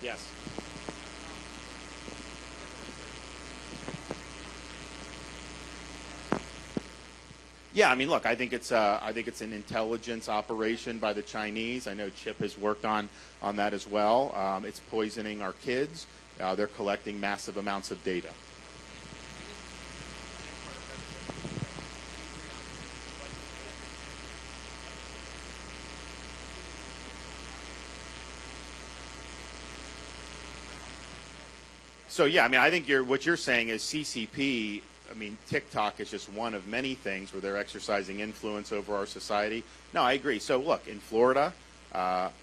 Yes. Yeah, I mean, look, I think it's an intelligence operation by the Chinese. I know Chip has worked on that as well. It's poisoning our kids. They're collecting massive amounts of data. So yeah, I mean, I think what you're saying is CCP. I mean, TikTok is just one of many things where they're exercising influence over our society. No, I agree. So look, in Florida,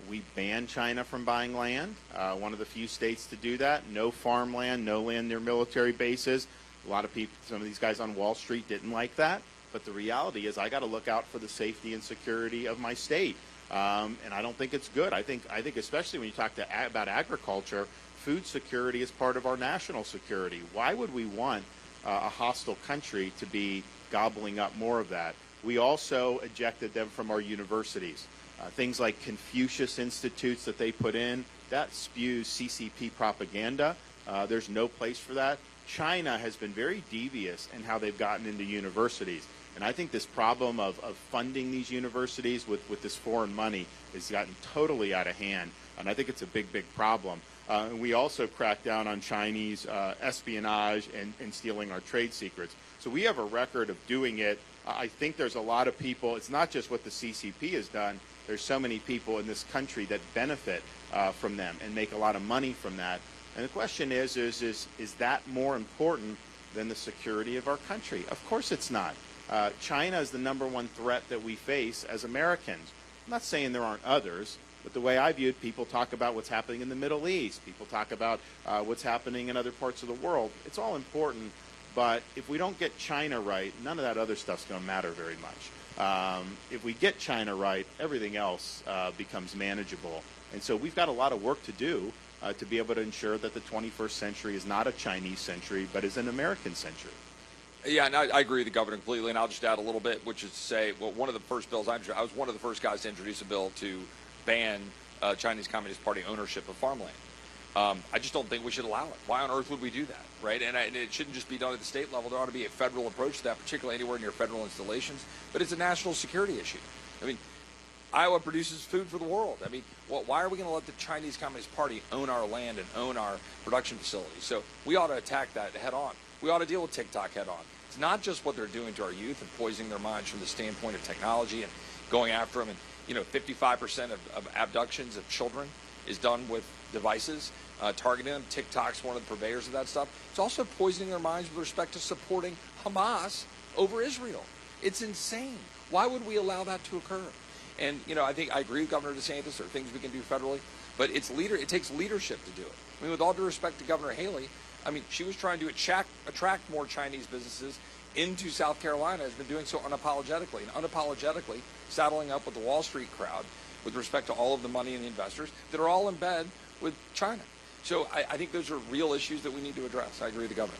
we banned China from buying land. One of the few states to do that. No farmland, no land near military bases. A lot of people, some of these guys on Wall Street didn't like that. But the reality is, I got to look out for the safety and security of my state. And I don't think it's good. I think especially when you talk about agriculture, food security is part of our national security. Why would we want a hostile country to be gobbling up more of that? We also ejected them from our universities. Things like Confucius Institutes that they put in, that spews CCP propaganda. There's no place for that. China has been very devious in how they've gotten into universities. And I think this problem of funding these universities with this foreign money has gotten totally out of hand. And I think it's a big, big problem. And we also crack down on Chinese espionage and stealing our trade secrets. So we have a record of doing it. I think there's a lot of people. It's not just what the CCP has done. There's so many people in this country that benefit from them and make a lot of money from that. And the question is that more important than the security of our country? Of course it's not. China is the number one threat that we face as Americans. I'm not saying there aren't others. But the way I view it, people talk about what's happening in the Middle East. People talk about what's happening in other parts of the world. It's all important, but if we don't get China right, none of that other stuff's going to matter very much. If we get China right, everything else becomes manageable. And so we've got a lot of work to do to be able to ensure that the 21st century is not a Chinese century, but is an American century. Yeah, and I agree with the governor completely, and I'll just add a little bit, which is to say, well, one of the first bills I was one of the first guys to introduce a bill to ban Chinese Communist Party ownership of farmland. I just don't think we should allow it. Why on earth would we do that, right? And it shouldn't just be done at the state level. There ought to be a federal approach to that, particularly anywhere near federal installations. But it's a national security issue. I mean, Iowa produces food for the world. I mean, why are we going to let the Chinese Communist Party own our land and own our production facilities? So we ought to attack that head on. We ought to deal with TikTok head on. It's not just what they're doing to our youth and poisoning their minds from the standpoint of technology and going after them. And 55% of abductions of children is done with devices, targeting them. TikTok's one of the purveyors of that stuff. It's also poisoning their minds with respect to supporting Hamas over Israel. It's insane. Why would we allow that to occur? And, I think I agree with Governor DeSantis. There are things we can do federally, but it takes leadership to do it. I mean, with all due respect to Governor Haley, she was trying to attract more Chinese businesses into South Carolina, has been doing so unapologetically, and unapologetically saddling up with the Wall Street crowd with respect to all of the money and the investors that are all in bed with China. So I think those are real issues that we need to address. I agree with the governor.